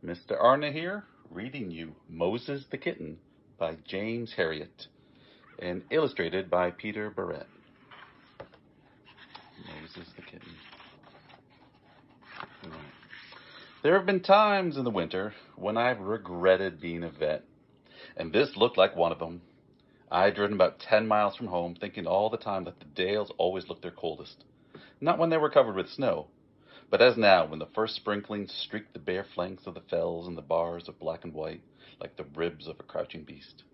Mr. Arne here, reading you Moses the Kitten by James Herriot, and illustrated by Peter Barrett. Moses the Kitten. Right. There have been times in the winter when I've regretted being a vet, and this looked like one of them. I'd driven about 10 miles from home, thinking all the time that the dales always looked their coldest. Not when they were covered with snow, but as now, when the first sprinklings streaked the bare flanks of the fells and the bars of black and white, like the ribs of a crouching beast.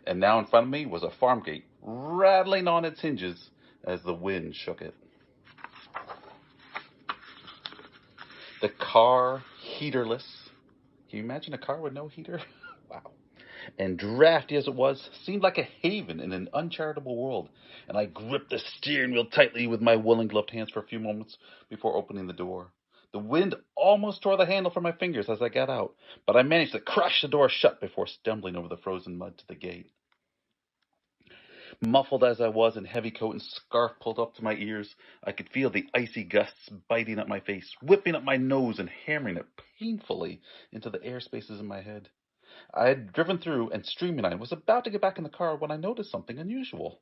And now in front of me was a farm gate, rattling on its hinges as the wind shook it. The car, heaterless. Can you imagine a car with no heater? Wow. And drafty as it was, seemed like a haven in an uncharitable world, and I gripped the steering wheel tightly with my woolen gloved hands for a few moments before opening the door. The wind almost tore the handle from my fingers as I got out, but I managed to crash the door shut before stumbling over the frozen mud to the gate. Muffled as I was in heavy coat and scarf pulled up to my ears, I could feel the icy gusts biting at my face, whipping up my nose and hammering it painfully into the air spaces in my head. I had driven through and streaming was about to get back in the car when I noticed something unusual.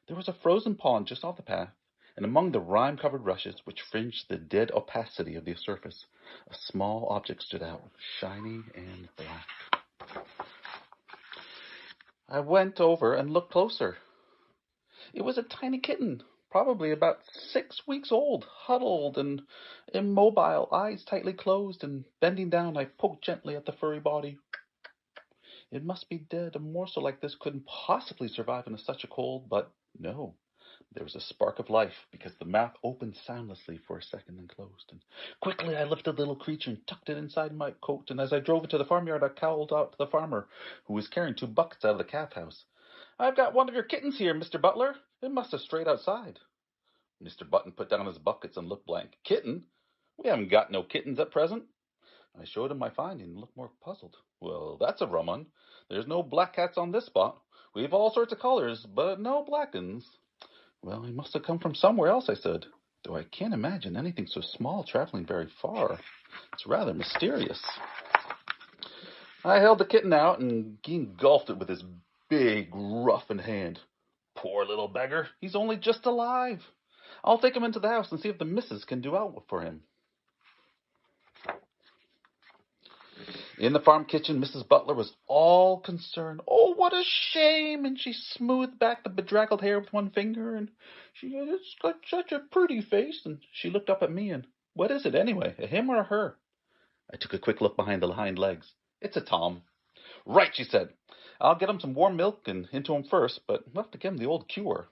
There was a frozen pond just off the path, and among the rime-covered rushes which fringed the dead opacity of the surface, a small object stood out, shiny and black. I went over and looked closer. It was a tiny kitten, probably about 6 weeks old, huddled and immobile, eyes tightly closed, and bending down, I poked gently at the furry body. It must be dead. A morsel like this couldn't possibly survive in such a cold, but no. There was a spark of life, because the mouth opened soundlessly for a second and closed. And quickly I lifted the little creature and tucked it inside my coat, and as I drove it to the farmyard, I called out to the farmer, who was carrying 2 buckets out of the calf house. "I've got one of your kittens here, Mr. Butler. It must have strayed outside." Mr. Button put down his buckets and looked blank. "Kitten? We haven't got no kittens at present." I showed him my finding and looked more puzzled. "Well, that's a rum one. There's no black cats on this spot. We've all sorts of colors, but no black uns." "Well, he must have come from somewhere else," I said, "though I can't imagine anything so small traveling very far. It's rather mysterious." I held the kitten out, and he engulfed it with his big, roughened hand. "Poor little beggar. He's only just alive. I'll take him into the house and see if the missus can do out for him." In the farm kitchen, Mrs. Butler was all concern. "Oh, what a shame!" And she smoothed back the bedraggled hair with one finger, and "It's got such a pretty face." And she looked up at me, and "What is it, anyway, a him or a her?" I took a quick look behind the hind legs. "It's a Tom." "Right," she said. "I'll get him some warm milk and into him first, but we'll have to give him the old cure."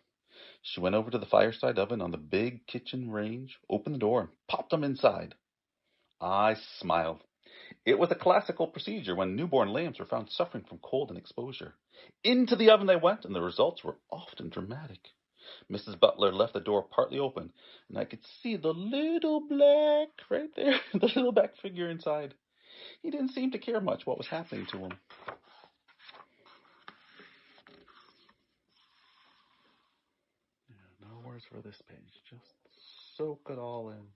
She went over to the fireside oven on the big kitchen range, opened the door, and popped him inside. I smiled. It was a classical procedure when newborn lambs were found suffering from cold and exposure. Into the oven they went, and the results were often dramatic. Mrs. Butler left the door partly open, and I could see the little black, right there, the little black figure inside. He didn't seem to care much what was happening to him. No words for this page. Just soak it all in.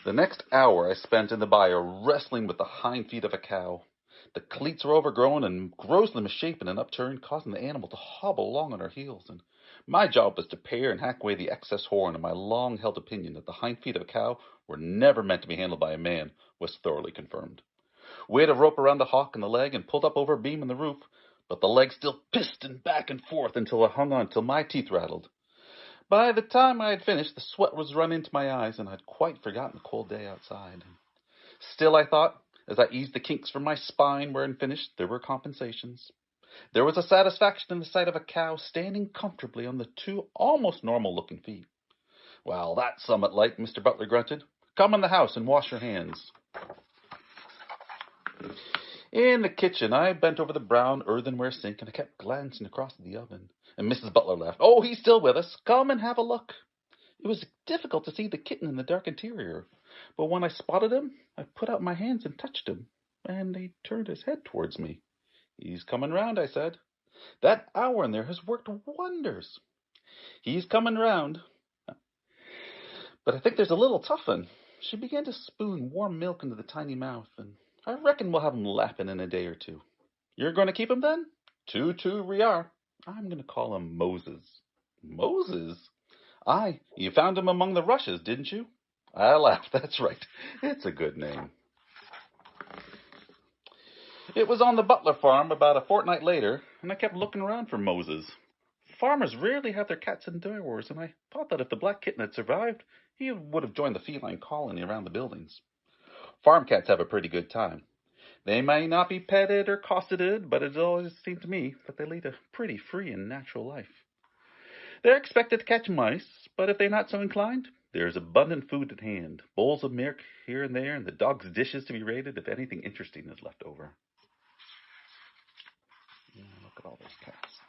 The next hour I spent in the byre wrestling with the hind feet of a cow. The cleats were overgrown and grossly misshapen and upturned, causing the animal to hobble along on her heels. And my job was to pare and hack away the excess horn, and my long-held opinion that the hind feet of a cow were never meant to be handled by a man was thoroughly confirmed. We had a rope around the hock and the leg and pulled up over a beam in the roof, but the leg still pistoned back and forth until I hung on till my teeth rattled. By the time I had finished, the sweat was running into my eyes, and I'd quite forgotten the cold day outside. Still, I thought, as I eased the kinks from my spine where I'd finished, there were compensations. There was a satisfaction in the sight of a cow standing comfortably on the 2 almost normal-looking feet. "Well, that's somewhat like," Mr. Butler grunted. "Come in the house and wash your hands." In the kitchen, I bent over the brown earthenware sink, and I kept glancing across at the oven. And Mrs. Butler laughed. "Oh, he's still with us. Come and have a look." It was difficult to see the kitten in the dark interior, but when I spotted him, I put out my hands and touched him, and he turned his head towards me. "He's coming round," I said. "That hour in there has worked wonders." "He's coming round, but I think there's a little tough un." She began to spoon warm milk into the tiny mouth, and I reckon we'll have him lapping in a day or two. You're going to keep him then? Two we are. I'm going to call him Moses. Moses? Aye, you found him among the rushes, didn't you? I laughed. That's right. It's a good name. It was on the Butler farm about a fortnight later, and I kept looking around for Moses. Farmers rarely have their cats indoors, and I thought that if the black kitten had survived, he would have joined the feline colony around the buildings. Farm cats have a pretty good time. They may not be petted or cosseted, but it always seemed to me that they lead a pretty free and natural life. They're expected to catch mice, but if they're not so inclined, there's abundant food at hand, bowls of milk here and there, and the dog's dishes to be raided if anything interesting is left over. Yeah, look at all those cats.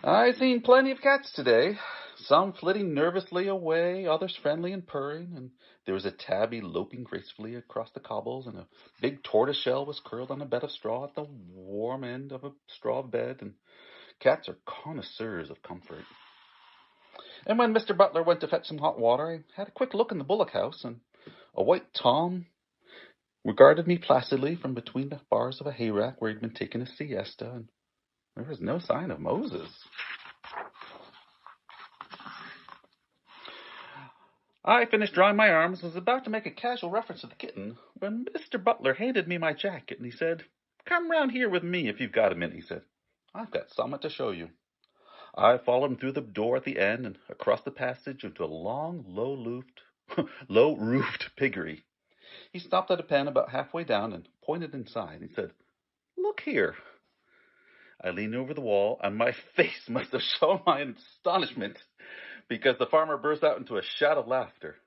I've seen plenty of cats today, some flitting nervously away, others friendly and purring, and there was a tabby loping gracefully across the cobbles, and a big tortoiseshell was curled on a bed of straw at the warm end of a straw bed, and cats are connoisseurs of comfort. And when Mr. Butler went to fetch some hot water, I had a quick look in the bullock house, and a white Tom regarded me placidly from between the bars of a hayrack where he'd been taking a siesta, and there was no sign of Moses. I finished drying my arms and was about to make a casual reference to the kitten when Mr. Butler handed me my jacket, and he said, "Come round here with me if you've got a minute," he said. "I've got something to show you." I followed him through the door at the end and across the passage into a long, low-roofed piggery. He stopped at a pen about halfway down and pointed inside. He said, "Look here." I leaned over the wall, and my face must have shown my astonishment, because the farmer burst out into a shout of laughter.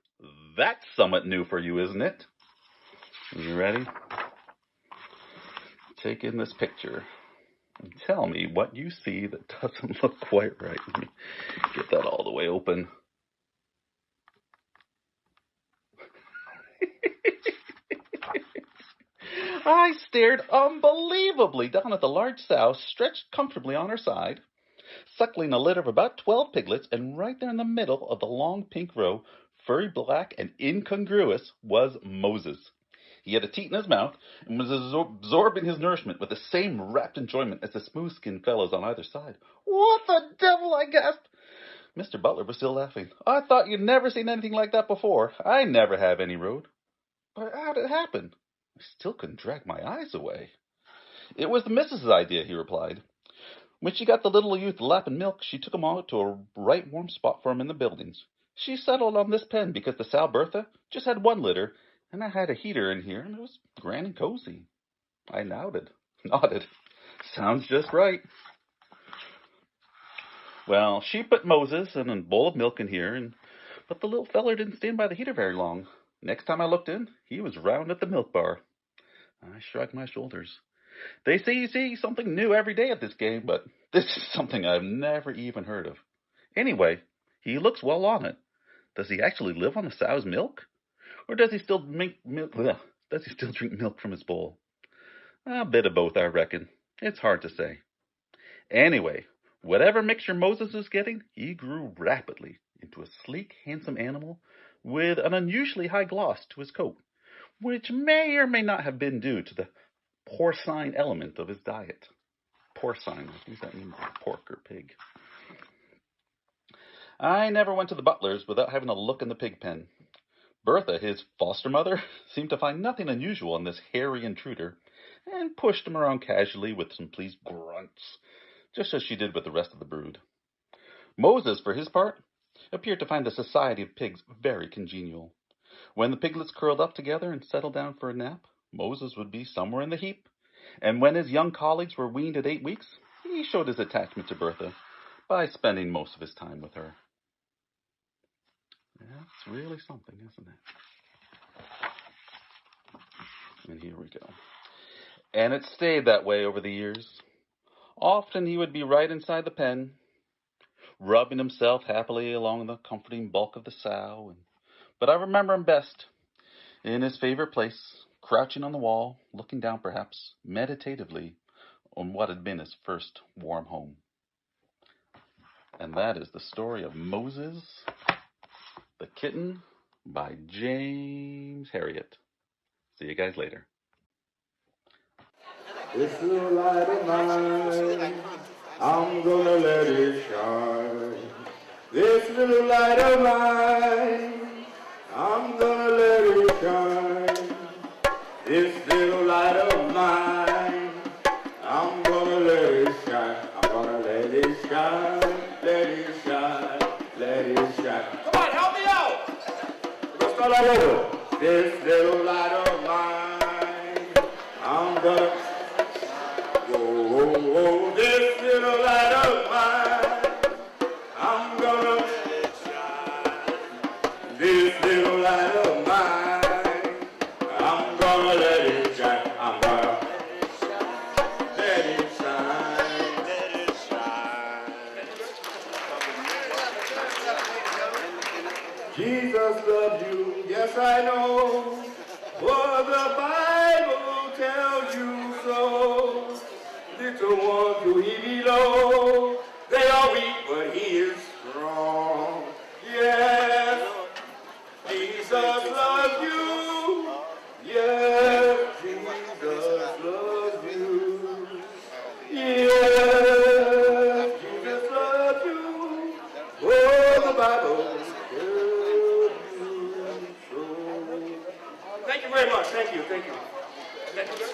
"That's somewhat new for you, isn't it?" You ready? Take in this picture and tell me what you see that doesn't look quite right. Let me get that all the way open. I stared unbelievably down at the large sow stretched comfortably on her side, suckling a litter of about 12 piglets, and right there in the middle of the long pink row, furry black and incongruous, was Moses. He had a teat in his mouth and was absorbing his nourishment with the same rapt enjoyment as the smooth-skinned fellows on either side. "What the devil?" I gasped. Mr. Butler was still laughing. "I thought you'd never seen anything like that before." "I never have any road." "But how did it happen?" I still couldn't drag my eyes away. "It was the missus's idea," he replied. "When she got the little youth lapping milk, she took him out to a right warm spot for him in the buildings. She settled on this pen because the sow Bertha just had one litter, and I had a heater in here, and it was grand and cozy." I nodded. "Sounds just right." "Well, she put Moses and a bowl of milk in here, but the little feller didn't stand by the heater very long. Next time I looked in, he was round at the milk bar." I shrugged my shoulders. "They say you see something new every day at this game, but this is something I've never even heard of. Anyway, he looks well on it. Does he actually live on the sow's milk? Or does he still drink milk from his bowl? A bit of both, I reckon. It's hard to say. Anyway, whatever mixture Moses is getting, he grew rapidly into a sleek, handsome animal with an unusually high gloss to his coat, which may or may not have been due to the porcine element of his diet. Porcine, I think that means pork or pig. I never went to the Butler's without having a look in the pig pen. Bertha, his foster mother, seemed to find nothing unusual in this hairy intruder, and pushed him around casually with some pleased grunts, just as she did with the rest of the brood. Moses, for his part, appeared to find the society of pigs very congenial. When the piglets curled up together and settled down for a nap, Moses would be somewhere in the heap, and when his young colleagues were weaned at 8 weeks, he showed his attachment to Bertha by spending most of his time with her. That's really something, isn't it? And here we go. And it stayed that way over the years. Often he would be right inside the pen, rubbing himself happily along the comforting bulk of the sow. But I remember him best in his favorite place, crouching on the wall, looking down perhaps meditatively on what had been his first warm home. And that is the story of Moses, the kitten by James Harriet. See you guys later. This little light of mine, I'm gonna let it shine. This little light of mine, I'm gonna let it shine. This little light of mine, I'm gonna let it shine. I'm gonna let it shine, let it shine, let it shine. Come on, help me out! Let's start all over. This little light of mine, I'm gonna... Oh, this little light of mine, I'm gonna let it shine. This little light of mine, I'm gonna let it shine. I'm gonna let it shine. Let it shine. Jesus loves you, yes I know, for the Bible tells you so. Little ones who he below, they are weak, but he is strong. Yes, Jesus loves you. Yes, Jesus loves you. Yes, Jesus loves you. Oh, the Bible tells you so. Thank you very much. Thank you. Thank you. Thank you.